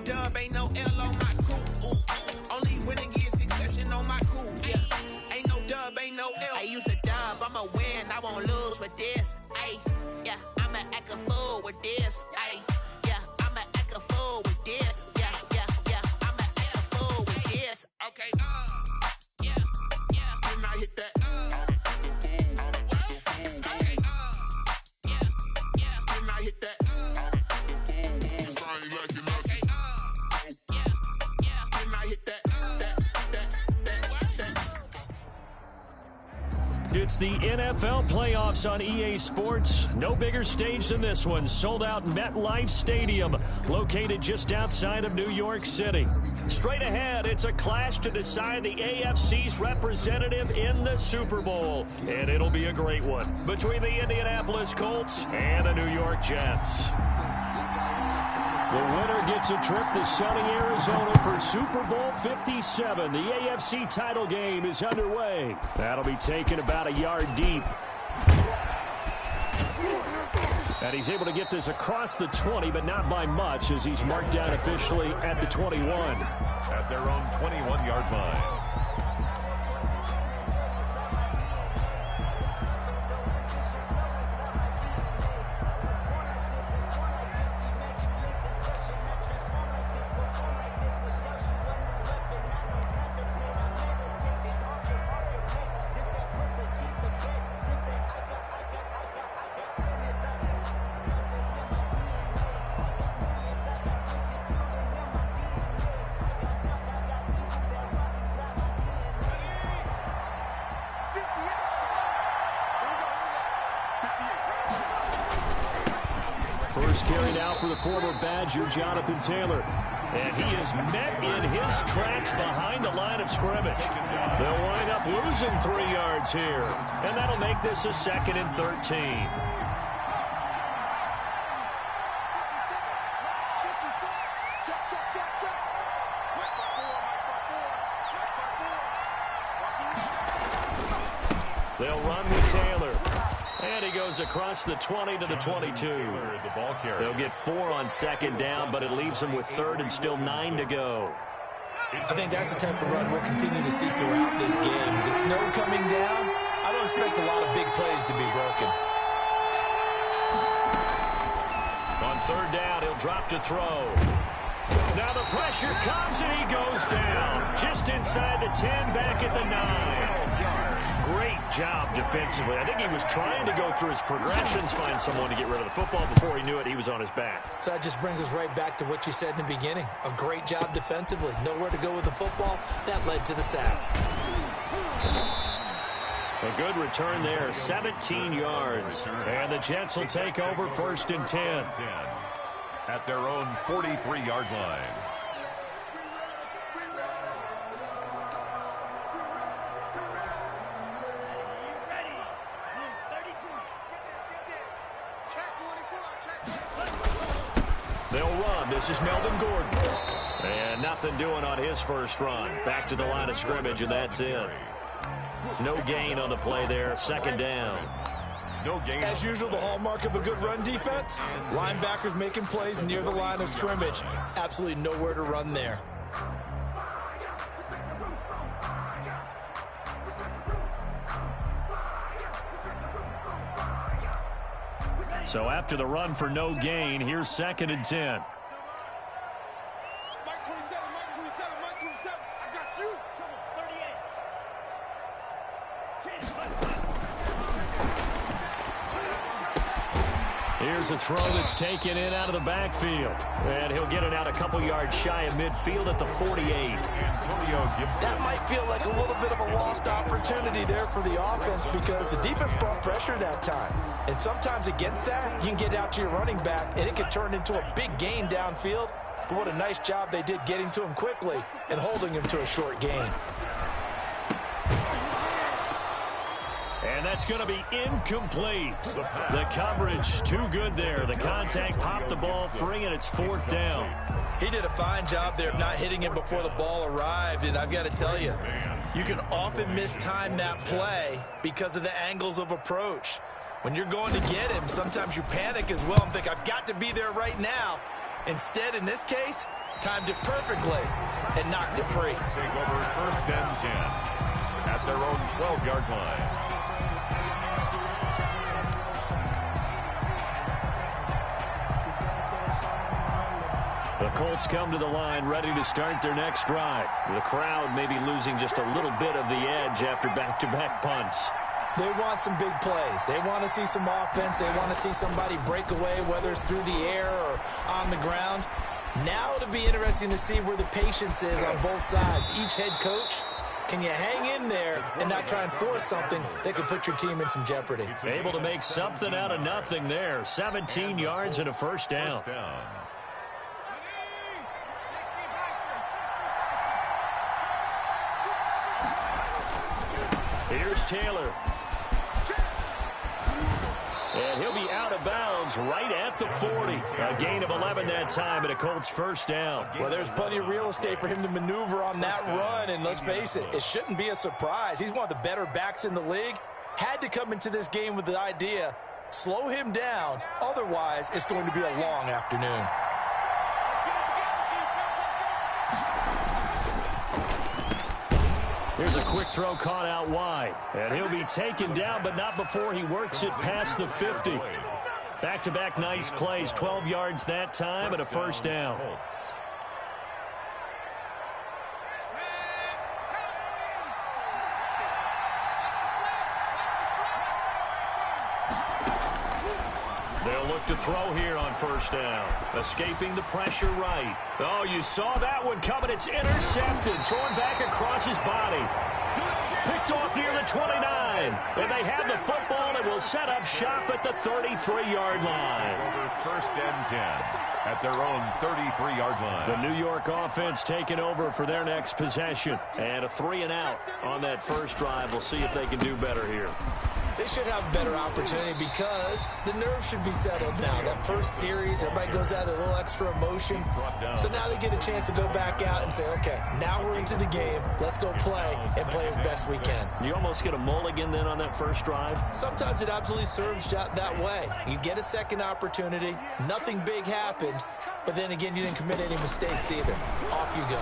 dub, ain't no L on my coupe. Only winning is exception on my coupe. Yeah. Ain't no dub, ain't no L. I use a dub, I'ma win, I won't lose with this. Ay, yeah, I'ma act a fool with this. Ay, yeah, I'ma act a fool with this. Yeah, yeah, yeah, I'ma act a fool with this. Okay, yeah, yeah, when I hit that, okay, yeah, yeah, when I hit that, yes, I ain't liking nothing. Okay, yeah, yeah, when I hit that. It's the NFL playoffs on EA Sports. No bigger stage than this one. Sold out MetLife Stadium, located just outside of New York City. Straight ahead, it's a clash to decide the AFC's representative in the Super Bowl. And it'll be a great one between the Indianapolis Colts and the New York Jets. The winner gets a trip to sunny Arizona for Super Bowl 57. The AFC title game is underway. That'll be taken about a yard deep. And he's able to get this across the 20, but not by much, as he's marked down officially at the 21. At their own 21-yard line. First carry now for the former Badger, Jonathan Taylor. And he is met in his tracks behind the line of scrimmage. They'll wind up losing 3 yards here. And that'll make this a 2nd and 13. They'll run with Taylor. And he goes across the 20 to the 22. They'll get 4 on 2nd down, but it leaves them with 3rd and still 9 to go. I think that's the type of run we'll continue to see throughout this game. The snow coming down, I don't expect a lot of big plays to be broken. On 3rd down, he'll drop to throw. Now the pressure comes and he goes down. Just inside the 10, back at the 9. Great job defensively. I think he was trying to go through his progressions, find someone to get rid of the football. Before he knew it, he was on his back. So that just brings us right back to what you said in the beginning. A great job defensively. Nowhere to go with the football. That led to the sack. A good return there, 17 yards. And the Jets will take over 1st and 10. At their own 43-yard line. They'll run. This is Melvin Gordon. And nothing doing on his first run. Back to the line of scrimmage, and that's it. No gain on the play there. 2nd down. No gain. As usual, the hallmark of a good run defense. Linebackers making plays near the line of scrimmage. Absolutely nowhere to run there. So after the run for no gain, here's 2nd and 10. Here's a throw that's taken in out of the backfield. And he'll get it out a couple yards shy of midfield at the 48. That might feel like a little bit of a lost opportunity there for the offense because the defense brought pressure that time. And sometimes against that, you can get out to your running back, and it could turn into a big gain downfield. But what a nice job they did getting to him quickly and holding him to a short gain. And that's going to be incomplete. The coverage too good there. The contact popped the ball free, and it's 4th down. He did a fine job there of not hitting him before the ball arrived, and I've got to tell you, you can often mistime that play because of the angles of approach. When you're going to get him, sometimes you panic as well and think, I've got to be there right now. Instead, in this case, timed it perfectly and knocked it free. Take over 1st and 10 at their own 12-yard line. The Colts come to the line ready to start their next drive. The crowd may be losing just a little bit of the edge after back-to-back punts. They want some big plays. They want to see some offense. They want to see somebody break away, whether it's through the air or on the ground. Now it'll be interesting to see where the patience is on both sides. Each head coach, can you hang in there and not try and force something that could put your team in some jeopardy? Able to make something out of nothing there. 17 yards and a first down. Here's Taylor. And he'll be out of bounds right at the 40. A gain of 11 that time and a Colts first down. Well, there's plenty of real estate for him to maneuver on that run, and let's face it, it shouldn't be a surprise. He's one of the better backs in the league. Had to come into this game with the idea, slow him down, otherwise it's going to be a long afternoon. Here's a quick throw caught out wide. And he'll be taken down, but not before he works it past the 50. Back-to-back nice plays, 12 yards that time and a first down. They'll look to throw here on first down. Escaping the pressure right. Oh, you saw that one coming. It's intercepted. Thrown back across his body. Picked off near the 29. And they have the football and will set up shop at the 33-yard line. Over 1st and 10 at their own 33-yard line. The New York offense taking over for their next possession. And a 3-and-out on that first drive. We'll see if they can do better here. They should have a better opportunity because the nerves should be settled now. That first series, everybody goes out with a little extra emotion. So now they get a chance to go back out and say, okay, now we're into the game. Let's go play and play as best we can. You almost get a mulligan then on that first drive? Sometimes it absolutely serves that way. You get a second opportunity. Nothing big happened. But then again, you didn't commit any mistakes either. Off you go.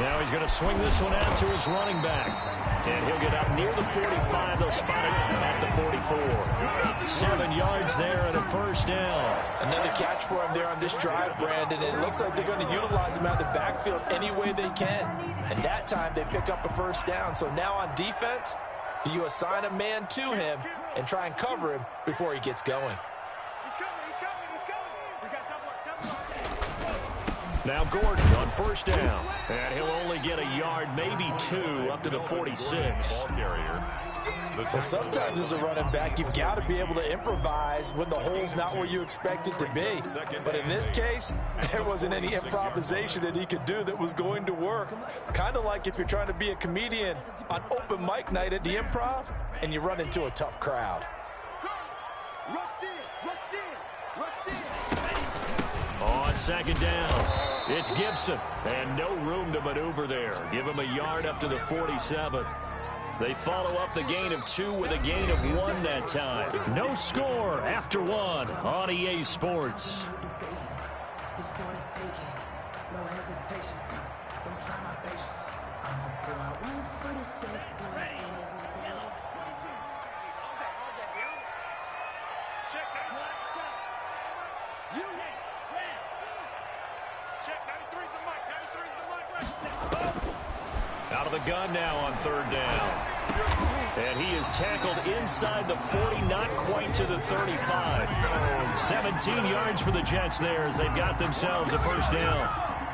Now he's going to swing this one out to his running back. And he'll get up near the 45. They'll spot it at the 44. 7 yards there and a first down. Another catch for him there on this drive, Brandon. And it looks like they're going to utilize him out of the backfield any way they can. And that time they pick up a first down. So now on defense, do you assign a man to him and try and cover him before he gets going? Now Gordon on first down. And he'll only get a yard, maybe 2, up to the 46. Well, sometimes as a running back, you've got to be able to improvise when the hole's not where you expect it to be. But in this case, there wasn't any improvisation that he could do that was going to work. Kind of like if you're trying to be a comedian on open mic night at the Improv and you run into a tough crowd. On second down, it's Gibson. And no room to maneuver there. Give him a yard up to the 47. They follow up the gain of 2 with a gain of 1 that time. No score after 1 on EA Sports. Out of the gun now on third down. And he is tackled inside the 40, not quite to the 35. 17 yards for the Jets there as they've got themselves a first down.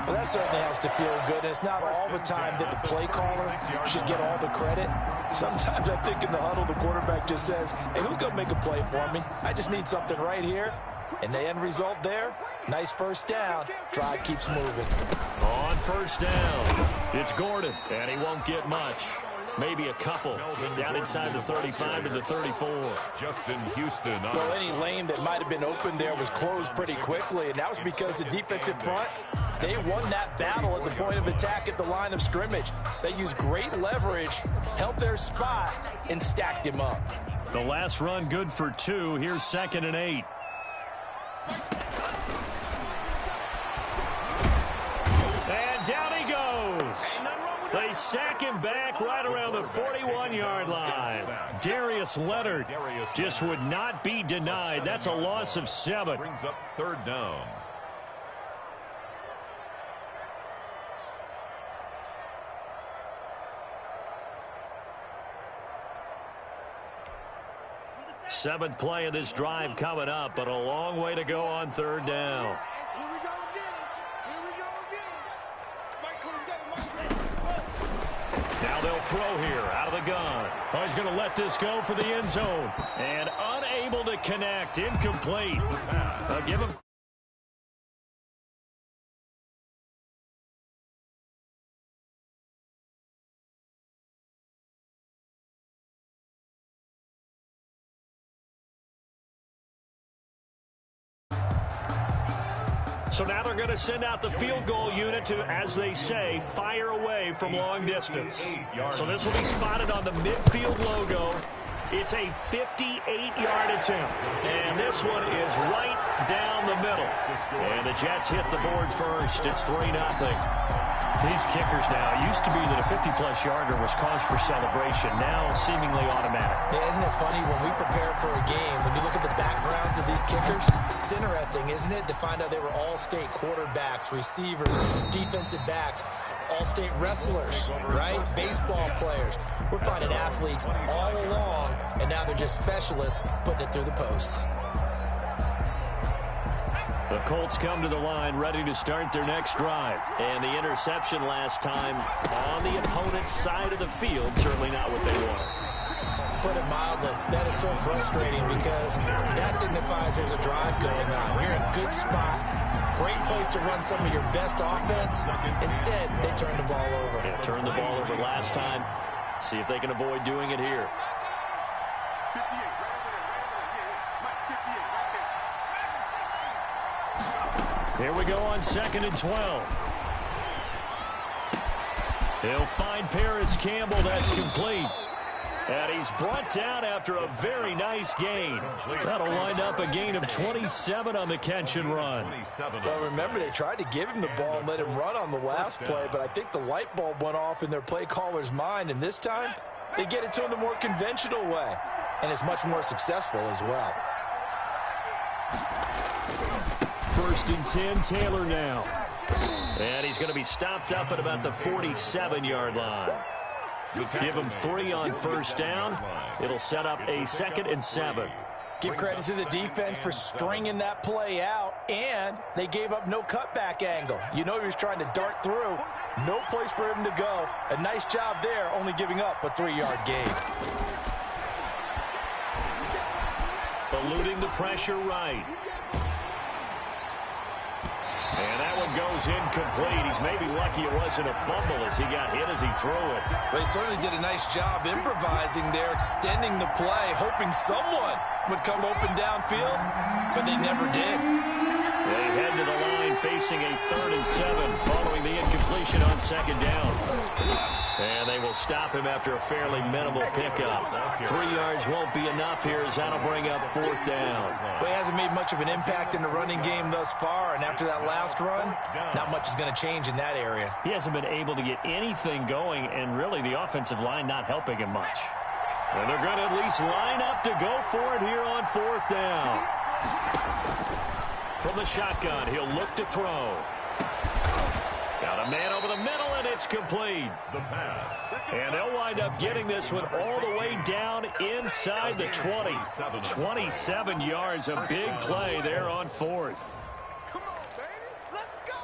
Well, that certainly has to feel good. It's not all the time that the play caller should get all the credit. Sometimes I think in the huddle, the quarterback just says, hey, who's going to make a play for me? I just need something right here. And the end result there, nice first down. Drive keeps moving. On first down, it's Gordon, and he won't get much. Maybe a couple down inside the 35 to the 34. Justin Houston. Well, any lane that might have been open there was closed pretty quickly, and that was because the defensive front, they won that battle at the point of attack at the line of scrimmage. They used great leverage, held their spot, and stacked him up. The last run good for 2. Here's 2nd and 8. They sack him back right around the 41-yard line. Darius Leonard just would not be denied. That's a loss of 7. Brings up 3rd down. Seventh play of this drive coming up, but a long way to go on 3rd down. Now they'll throw here out of the gun. Oh, he's going to let this go for the end zone. And unable to connect. Incomplete. Give him. So now they're going to send out the field goal unit to, as they say, fire away from long distance. So this will be spotted on the midfield logo. It's a 58-yard attempt. And this one is right down the middle. And the Jets hit the board first. It's 3-0. These kickers now, it used to be that a 50-plus yarder was cause for celebration. Now seemingly automatic. Yeah, isn't it funny when we prepare for a game, when you look at the backgrounds of these kickers, it's interesting, isn't it, to find out they were all-state quarterbacks, receivers, defensive backs, all-state wrestlers, right? Baseball players. We're finding athletes all along, and now they're just specialists putting it through the posts. The Colts come to the line ready to start their next drive. And the interception last time on the opponent's side of the field, certainly not what they wanted. Put it mildly, that is so frustrating because that signifies there's a drive going on. You're in a good spot, great place to run some of your best offense. Instead, they turn the ball over. Yeah, turned the ball over last time. See if they can avoid doing it here. Here we go on 2nd and 12. He'll find Paris Campbell. That's complete. And he's brought down after a very nice gain. That'll wind up a gain of 27 on the catch and run. Well, remember, they tried to give him the ball and let him run on the last play, but I think the light bulb went off in their play caller's mind, and this time they get it to him the more conventional way, and it's much more successful as well. 1st and 10, Taylor now. And he's going to be stopped up at about the 47-yard line. Give him 3 on 1st down. It'll set up a 2nd and 7. Give credit to the defense for stringing that play out, and they gave up no cutback angle. You know he was trying to dart through. No place for him to go. A nice job there, only giving up a 3-yard gain. Eluding the pressure right. And that one goes incomplete. He's maybe lucky it wasn't a fumble as he got hit as he threw it. They certainly did a nice job improvising there, extending the play, hoping someone would come open downfield, but they never did. They head to the line facing a 3rd and 7 following the incompletion on 2nd down. And they will stop him after a fairly minimal pickup. 3 yards won't be enough here as that'll bring up 4th down. Well, he hasn't made much of an impact in the running game thus far, and after that last run, not much is going to change in that area. He hasn't been able to get anything going, and really the offensive line not helping him much. And they're going to at least line up to go for it here on 4th down. From the shotgun, he'll look to throw. Got a man over the middle, and it's complete. The pass. And they'll wind up getting this one all the way down inside the 20. 27 yards, a big play there on 4th. Come on, baby. Let's go.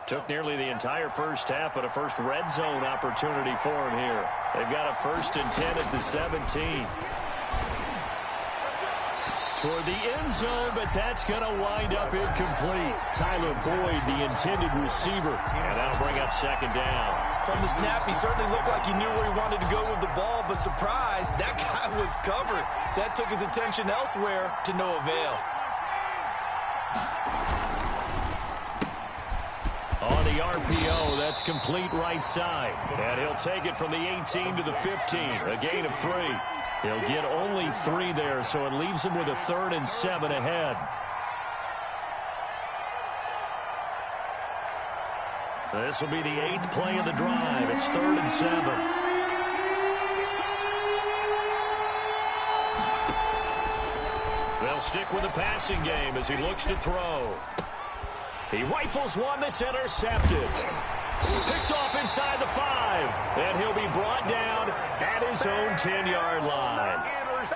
Took nearly the entire first half, but a first red zone opportunity for him here. They've got a 1st and 10 at the 17. Toward the end zone, but that's going to wind up incomplete. Tyler Boyd, the intended receiver, and that'll bring up 2nd down. From the snap, he certainly looked like he knew where he wanted to go with the ball, but surprise, that guy was covered. So that took his attention elsewhere to no avail. On the RPO, that's complete right side. And he'll take it from the 18 to the 15, a gain of 3. He'll get only 3 there, so it leaves him with a 3rd and 7 ahead. This will be the 8th play of the drive. It's 3rd and 7. They'll stick with the passing game as he looks to throw. He rifles one that's intercepted. Picked off inside the 5. And he'll be brought down at his own 10-yard line.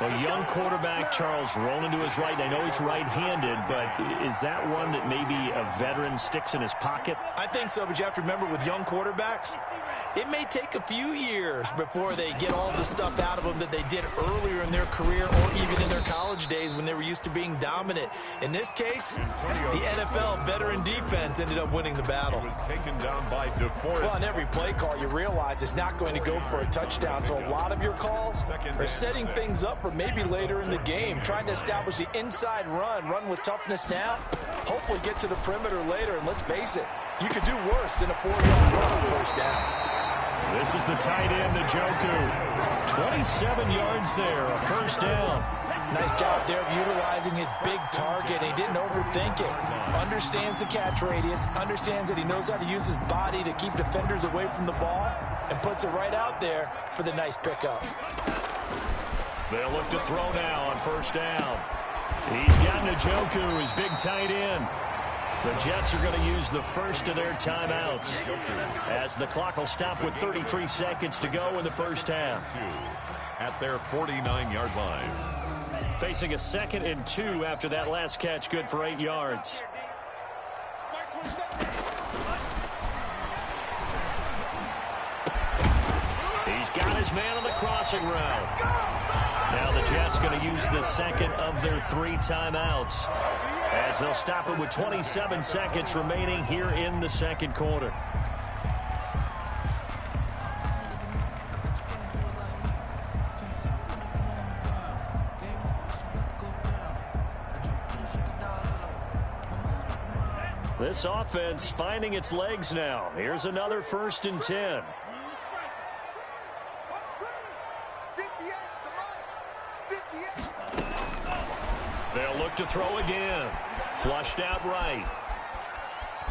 A young quarterback, Charles, rolling to his right. I know he's right-handed, but is that one that maybe a veteran sticks in his pocket? I think so, but you have to remember with young quarterbacks, it may take a few years before they get all the stuff out of them that they did earlier in their career or even in their college days when they were used to being dominant. In this case, the NFL veteran defense ended up winning the battle. He was taken down by DeForest. Well, on every play call, you realize it's not going to go for a touchdown, so a lot of your calls are setting things up for maybe later in the game, trying to establish the inside run with toughness now, hopefully get to the perimeter later, and let's face it, you could do worse than a 4-yard run on first down. This is the tight end, Njoku. 27 yards there, a first down. Nice job there of utilizing his big target. He didn't overthink it. Understands the catch radius, understands that he knows how to use his body to keep defenders away from the ball, and puts it right out there for the nice pickup. They'll look to throw now on first down. He's got Njoku, his big tight end. The Jets are going to use the first of their timeouts as the clock will stop with 33 seconds to go in the first half. At their 49-yard line. Facing a 2nd and 2 after that last catch, good for 8 yards. He's got his man on the crossing route. Now the Jets going to use the 2nd of their 3 timeouts as they'll stop it with 27 seconds remaining here in the 2nd quarter. This offense finding its legs now. Here's another 1st and 10. They'll look to throw again. Flushed out right.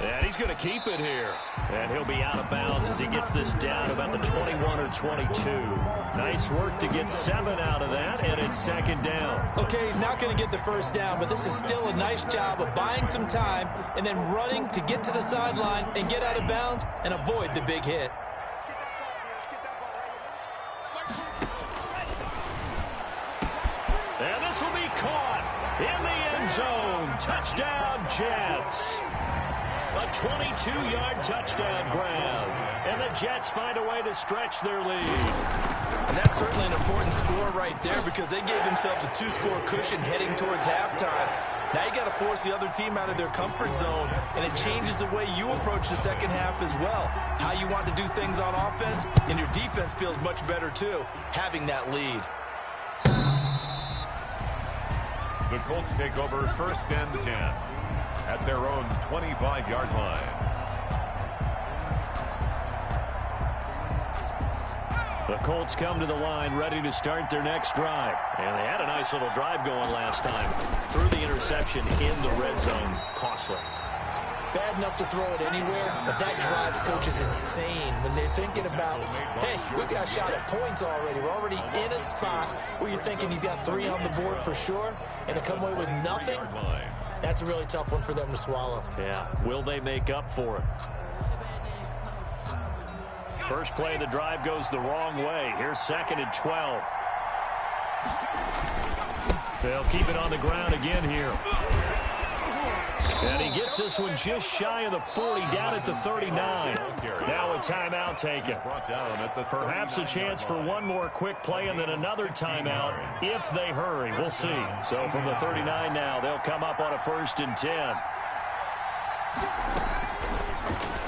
And he's going to keep it here. And he'll be out of bounds as he gets this down about the 21 or 22. Nice work to get 7 out of that, and it's 2nd down. Okay, he's not going to get the first down, but this is still a nice job of buying some time and then running to get to the sideline and get out of bounds and avoid the big hit. And this will be caught in the end zone. Touchdown, Jets. A 22-yard touchdown grab. And the Jets find a way to stretch their lead. And that's certainly an important score right there because they gave themselves a 2-score cushion heading towards halftime. Now you got to force the other team out of their comfort zone, and it changes the way you approach the second half as well. How you want to do things on offense, and your defense feels much better too, having that lead. The Colts take over 1st and 10 at their own 25-yard line. The Colts come to the line ready to start their next drive. And they had a nice little drive going last time. Threw the interception in the red zone. Costly. Bad enough to throw it anywhere, but that drives coaches insane when they're thinking about, hey, we've got a shot at points already. We're already in a spot where you're thinking you've got 3 on the board for sure, and to come away with nothing, that's a really tough one for them to swallow. Yeah, will they make up for it? First play of the drive goes the wrong way. Here's 2nd and 12. They'll keep it on the ground again here. And he gets this one just shy of the 40, down at the 39. Now a timeout taken. Perhaps a chance for one more quick play and then another timeout if they hurry. We'll see. So from the 39 now, they'll come up on a 1st and 10.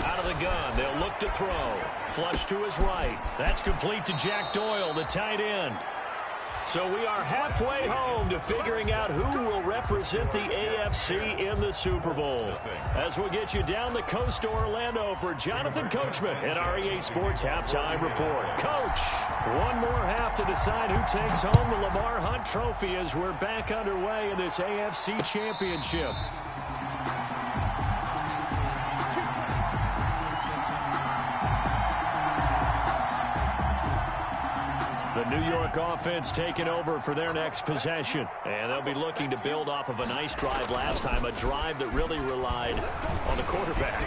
Out of the gun, they'll look to throw. Flush to his right. That's complete to Jack Doyle, the tight end. So we are halfway home to figuring out who will represent the AFC in the Super Bowl. As we'll get you down the coast to Orlando for Jonathan Coachman in our EA Sports Halftime Report. Coach, one more half to decide who takes home the Lamar Hunt Trophy as we're back underway in this AFC Championship. The New York offense taking over for their next possession. And they'll be looking to build off of a nice drive last time, a drive that really relied on the quarterback.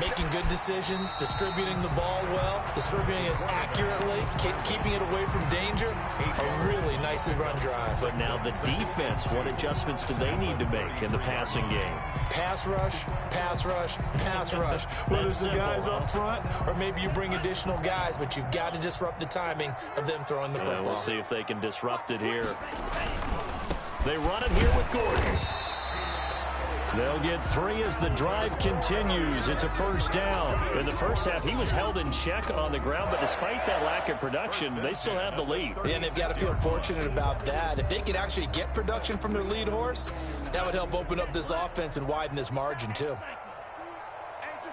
Making good decisions, distributing the ball well, distributing it accurately, keeping it away from danger. A really nicely run drive. But now the defense, what adjustments do they need to make in the passing game? Pass rush, pass rush, pass rush. Whether it's the guys up front or maybe you bring additional guys, but you've got to disrupt the timing of them throwing the football. We'll see if they can disrupt it here. They run it here with Gordon. They'll get 3 as the drive continues. It's a first down. In the first half, he was held in check on the ground, but despite that lack of production, they still have the lead. Yeah, and they've got to feel fortunate about that. If they could actually get production from their lead horse, that would help open up this offense and widen this margin, too. It's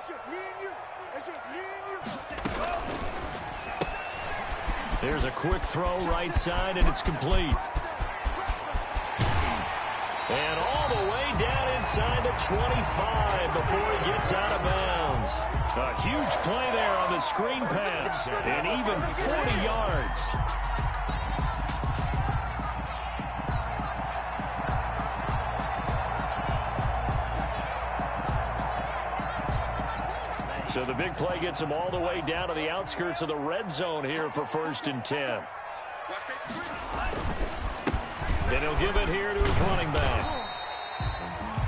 just me and you. It's just me and you. There's a quick throw right side, and it's complete. And all the way down inside the 25 before he gets out of bounds. A huge play there on the screen pass, and even 40 yards. So the big play gets him all the way down to the outskirts of the red zone here for 1st and 10. And he'll give it here to his running back.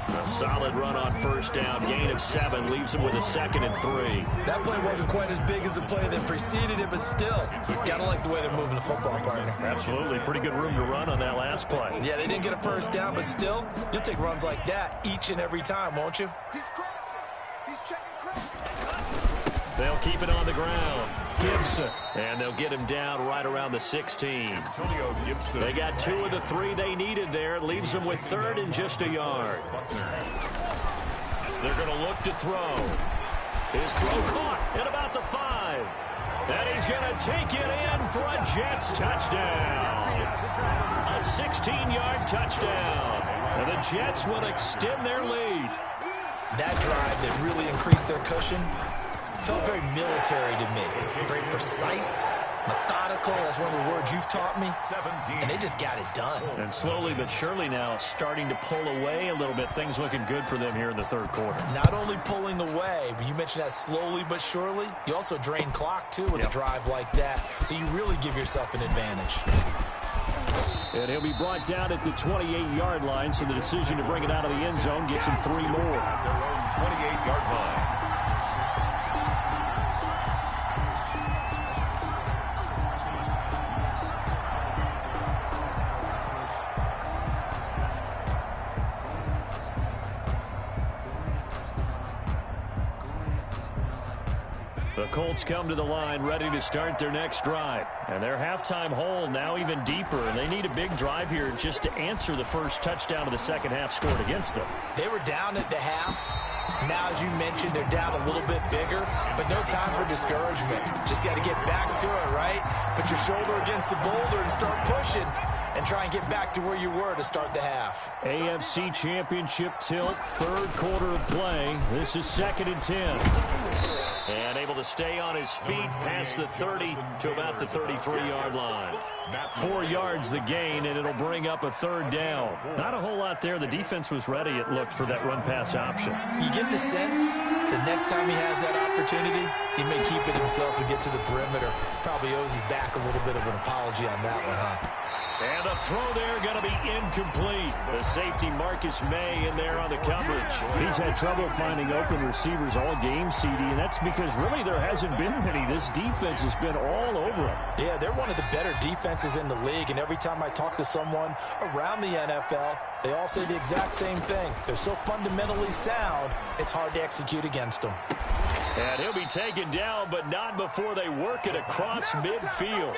A solid run on first down. Gain of 7 leaves him with a 2nd and 3. That play wasn't quite as big as the play that preceded it, but still, you got to like the way they're moving the football, partner. Absolutely. Pretty good room to run on that last play. Yeah, they didn't get a first down, but still, you'll take runs like that each and every time, won't you? He's crossing. He's checking crossing. They'll keep it on the ground. Gibson. And they'll get him down right around the 16. Antonio Gibson. They got 2 of the 3 they needed there. It leaves them with 3rd and just a yard. They're going to look to throw. His throw caught at about the 5. And he's going to take it in for a Jets touchdown. A 16-yard touchdown. And the Jets will extend their lead. That drive that really increased their cushion felt very military to me. Very precise, methodical. That's one of the words you've taught me. And they just got it done. And slowly but surely now starting to pull away a little bit. Things looking good for them here in the 3rd quarter. Not only pulling away, but you mentioned that slowly but surely. You also drain clock, too, with a drive like that. So you really give yourself an advantage. And he'll be brought down at the 28-yard line, so the decision to bring it out of the end zone gets him 3 more. At their own 28-yard line. The Colts come to the line ready to start their next drive. And their halftime hole now even deeper. And they need a big drive here just to answer the first touchdown of the second half scored against them. They were down at the half. Now, as you mentioned, they're down a little bit bigger. But no time for discouragement. Just got to get back to it, right? Put your shoulder against the boulder and start pushing. And try and get back to where you were to start the half. AFC Championship tilt, 3rd quarter of play. This is 2nd and 10. And able to stay on his feet past the 30 to about the 33-yard line. 4 yards the gain, and it'll bring up a 3rd down. Not a whole lot there. The defense was ready, it looked, for that run-pass option. You get the sense the next time he has that opportunity, he may keep it himself and get to the perimeter. Probably owes his back a little bit of an apology on that one, huh? And the throw there going to be incomplete. The safety Marcus May in there on the coverage. He's had trouble finding open receivers all game, CD, and that's because really there hasn't been many. This defense has been all over them. Yeah, they're one of the better defenses in the league, and every time I talk to someone around the NFL, they all say the exact same thing. They're so fundamentally sound, it's hard to execute against them. And he'll be taken down, but not before they work it across midfield.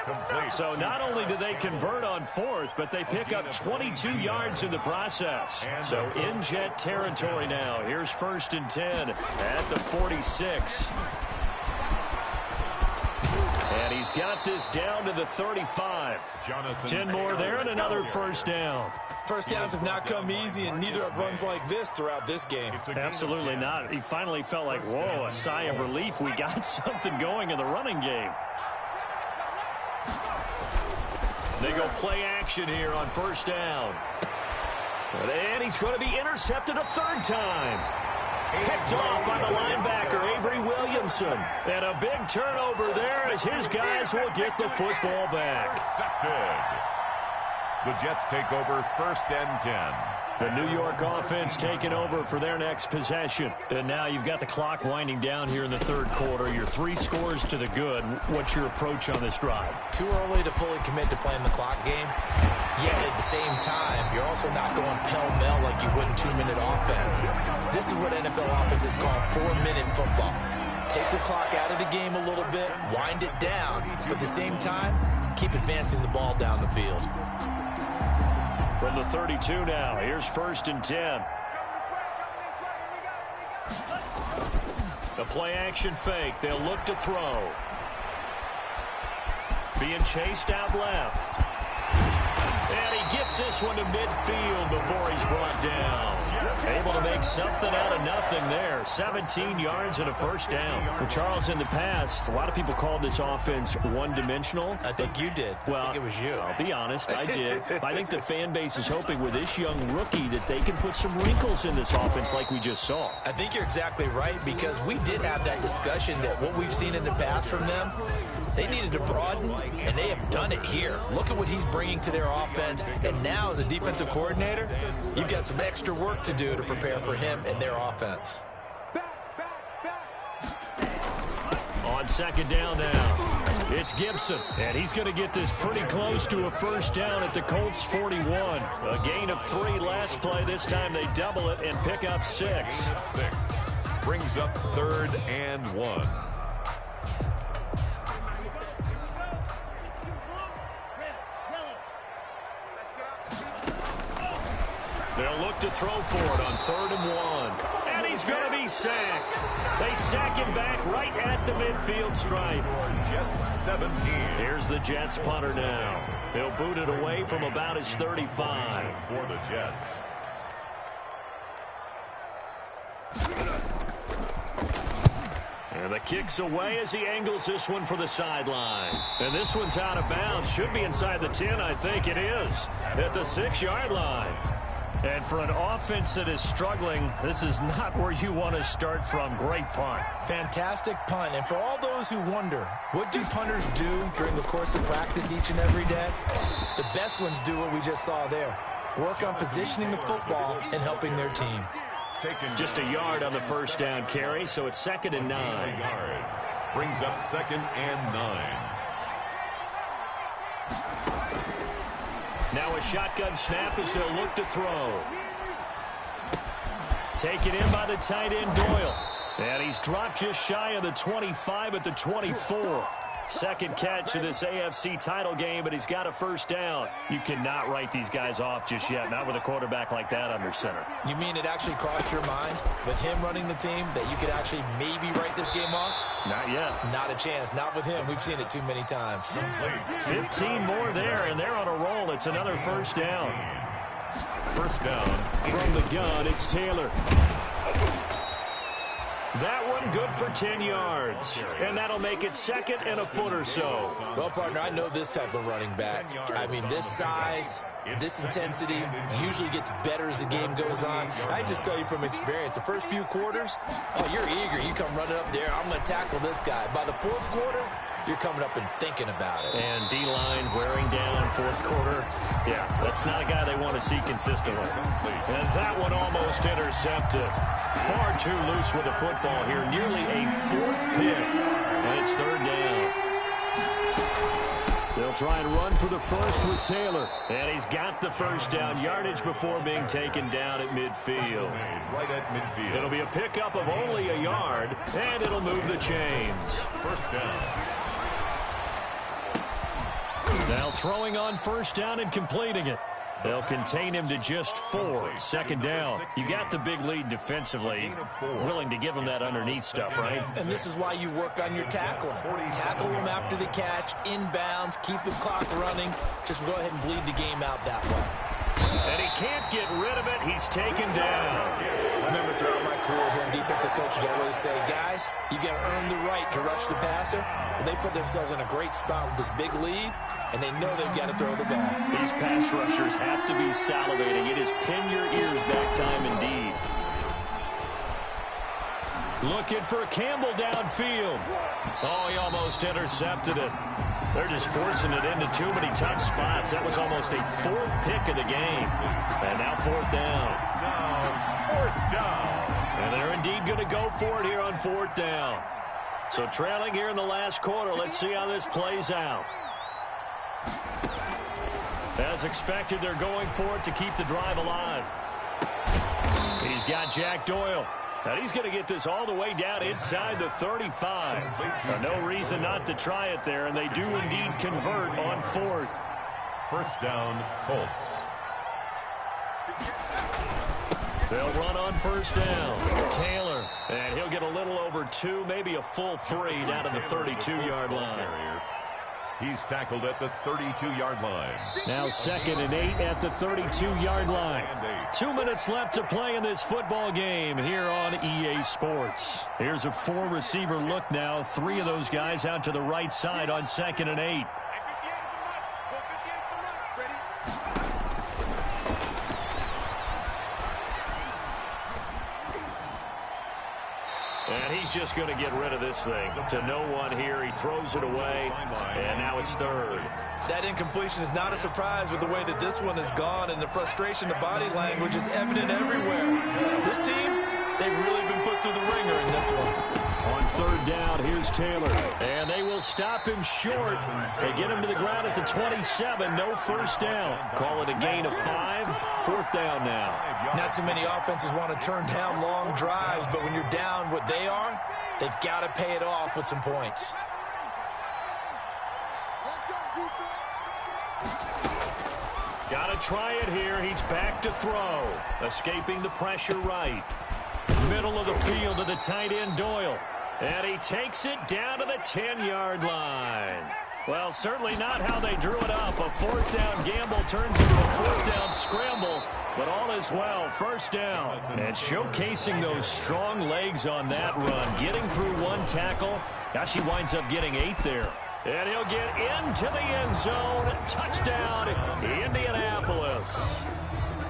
So not only do they convert on 4th, but they pick up 22 yards in the process. So in Jet territory now. Here's 1st and 10 at the 46. And he's got this down to the 35. 10 more there and another first down. First downs have not come easy, and neither have runs like this throughout this game. Absolutely not. He finally felt like, whoa, a sigh of relief. We got something going in the running game. They go play action here on first down. And he's going to be intercepted a third time. Picked off by the linebacker, Avery Williamson. And a big turnover there as his guys will get the football back. Intercepted. The Jets take over first and 10. The New York offense taking over for their next possession. And now you've got the clock winding down here in the third quarter. You're 3 scores to the good. What's your approach on this drive? Too early to fully commit to playing the clock game. Yet at the same time, you're also not going pell-mell like you would in 2-minute offense. This is what NFL offenses call 4-minute football. Take the clock out of the game a little bit, wind it down, but at the same time, keep advancing the ball down the field. From the 32 now, here's first and 10. The play-action fake. They'll look to throw. Being chased out left. And he gets this one to midfield before he's brought down. Able to make something out of nothing there. 17 yards and a first down. Well, Charles, in the past, a lot of people called this offense one-dimensional. I think you did. Well, I think it was you. I'll be honest, I did. I think the fan base is hoping with this young rookie that they can put some wrinkles in this offense like we just saw. I think you're exactly right, because we did have that discussion that what we've seen in the past from them, they needed to broaden, and they have done it here. Look at what he's bringing to their offense, and now as a defensive coordinator, you've got some extra work to do to prepare for him and their offense. On second down now, it's Gibson, and he's going to get this pretty close to a first down at the Colts 41. A gain of 3 last play. This time they double it and pick up 6. 6 brings up third and 1. They'll look to throw for it on 3rd and 1. And he's going to be sacked. They sack him back right at the midfield stripe. Jets 17. Here's the Jets punter now. He'll boot it away from about his 35. For the Jets. And the kick's away as he angles this one for the sideline. And this one's out of bounds. Should be inside the 10, I think it is. At the 6-yard line. And for an offense that is struggling, this is not where you want to start from. Great punt. Fantastic punt. And for all those who wonder, what do punters do during the course of practice each and every day? The best ones do what we just saw there. Work on positioning the football and helping their team. Just a yard on the first down carry, so it's 2nd and 9. Brings up 2nd and 9. Now a shotgun snap as they'll look to throw. Taken in by the tight end Doyle. And he's dropped just shy of the 25 at the 24. Second catch of this AFC title game, but he's got a first down. You cannot write these guys off just yet, not with a quarterback like that under center. You mean it actually crossed your mind with him running the team that you could actually maybe write this game off? Not yet. Not a chance. Not with him. We've seen it too many times. 15 more there, and they're on a roll. It's another first down. First down. From the gun, it's Taylor. That one good for 10 yards. And that'll make it 2nd and a foot or so. Well, partner, I know this type of running back. I mean, this size, this intensity usually gets better as the game goes on. I just tell you from experience, the first few quarters, oh, you're eager. You come running up there, I'm going to tackle this guy. By the 4th quarter, you're coming up and thinking about it. And D-line wearing down 4th quarter. Yeah, that's not a guy they want to see consistently. And that one almost intercepted. Far too loose with the football here. Nearly a 4th pick. And it's 3rd down. They'll try and run for the first with Taylor. And he's got the first down. Yardage before being taken down at midfield. Right at midfield. It'll be a pickup of only a yard. And it'll move the chains. First down. Now throwing on first down and completing it. They'll contain him to just 4. 2nd down. You got the big lead defensively. Willing to give him that underneath stuff, right? And this is why you work on your tackling. Tackle him after the catch, inbounds, keep the clock running. Just go ahead and bleed the game out that way. And he can't get rid of it. He's taken down. I remember throughout my career hearing defensive coaches always say, guys, you got to earn the right to rush the passer. And they put themselves in a great spot with this big lead, and they know they've got to throw the ball. These pass rushers have to be salivating. It is pin your ears back time indeed. Looking for Campbell downfield. Oh, he almost intercepted it. They're just forcing it into too many tough spots. That was almost a fourth pick of the game. And now fourth down. Fourth down. And they're indeed going to go for it here on fourth down. So trailing here in the last quarter. Let's see how this plays out. As expected, they're going for it to keep the drive alive. He's got Jack Doyle. Now he's going to get this all the way down inside the 35. No reason not to try it there, and they do indeed convert on fourth. First down, Colts. They'll run on first down. Taylor, and he'll get a little over 2, maybe a full 3 down to the 32-yard line. He's tackled at the 32-yard line. Now 2nd and 8 at the 32-yard line. 2 minutes left to play in this football game here on EA Sports. Here's a 4-receiver look now. 3 of those guys out to the right side on 2nd and 8. And he's just going to get rid of this thing. To no one here. He throws it away, and now it's third. That incompletion is not a surprise with the way that this one has gone, and the frustration, the body language is evident everywhere. This team, they've really been put through the ringer in this one. On third down, here's Taylor. And they will stop him short. They get him to the ground at the 27. No first down. Call it a gain of 5. Fourth down now. Not too many offenses want to turn down long drives, but when you're down what they are, they've got to pay it off with some points. Got to try it here. He's back to throw. Escaping the pressure right. Middle of the field to the tight end Doyle. And he takes it down to the 10-yard line. Well, certainly not how they drew it up. A fourth down gamble turns into a fourth down scramble. But all is well. First down. And showcasing those strong legs on that run. Getting through one tackle. Gosh, he winds up getting 8 there. And he'll get into the end zone. Touchdown, Indianapolis.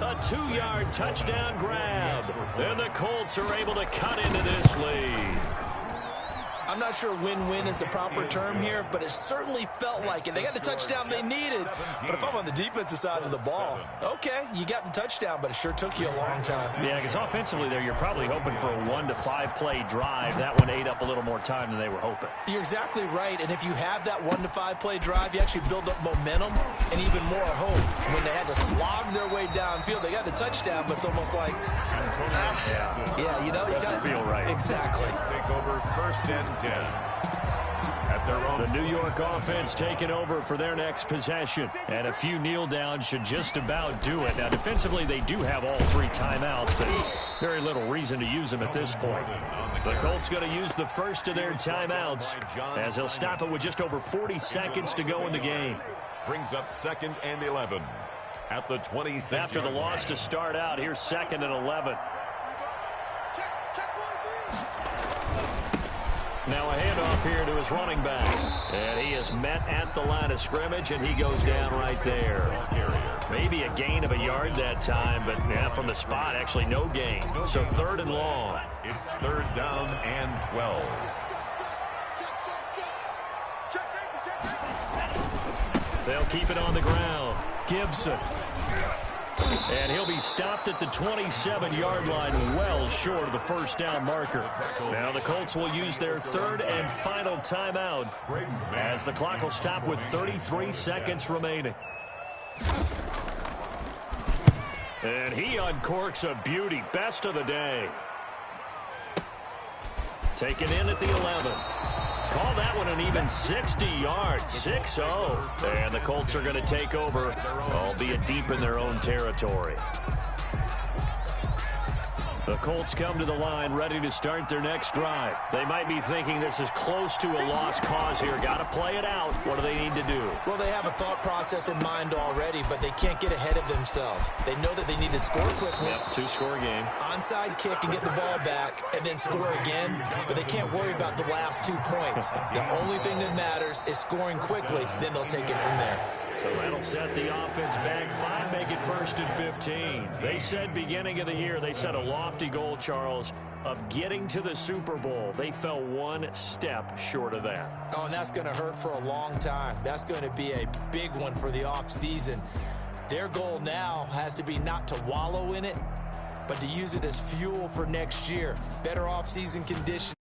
A 2-yard touchdown grab. And the Colts are able to cut into this lead. I'm not sure win-win is the proper term here, but it certainly felt like it. They got the touchdown they needed. But if I'm on the defensive side of the ball, okay, you got the touchdown, but it sure took you a long time. Yeah, because offensively there, you're probably hoping for a 1 to 5 play drive. That one ate up a little more time than they were hoping. You're exactly right, and if you have that 1 to 5 play drive, you actually build up momentum and even more hope. When they had to slog their way downfield, they got the touchdown, but it's almost like, yeah, you know, you doesn't feel right. Exactly. Take over first and 10. At their own. The New York offense taking over for their next possession. And a few kneel downs should just about do it. Now, defensively, they do have all 3 timeouts, but very little reason to use them at this point. The Colts going to use the first of their timeouts as he'll stop it with just over 40 seconds to go in the game. Brings up 2nd and 11 at the 26. After the loss to start out, here's 2nd and 11. Now a handoff here to his running back. And he is met at the line of scrimmage, and he goes down right there. Maybe a gain of a yard that time, but yeah, from the spot, actually no gain. So 3rd and long. It's 3rd down and 12. They'll keep it on the ground. Gibson. And he'll be stopped at the 27-yard line, well short of the first down marker. Now the Colts will use their 3rd and final timeout as the clock will stop with 33 seconds remaining. And he uncorks a beauty. Best of the day. Taken in at the 11. Call that one an even 60 yards, 6-0. And the Colts are going to take over, albeit deep in their own territory. The Colts come to the line ready to start their next drive. They might be thinking this is close to a lost cause here. Got to play it out. What do they need to do? Well, they have a thought process in mind already, but they can't get ahead of themselves. They know that they need to score quickly. Yep, two-score game. Onside kick and get the ball back and then score again, but they can't worry about the last 2 points. The only thing that matters is scoring quickly, then they'll take it from there. So that'll set the offense back 5, make it 1st and 15. They said beginning of the year, they set a lofty goal, Charles, of getting to the Super Bowl. They fell 1 step short of that. Oh, and that's going to hurt for a long time. That's going to be a big one for the offseason. Their goal now has to be not to wallow in it, but to use it as fuel for next year. Better offseason conditions.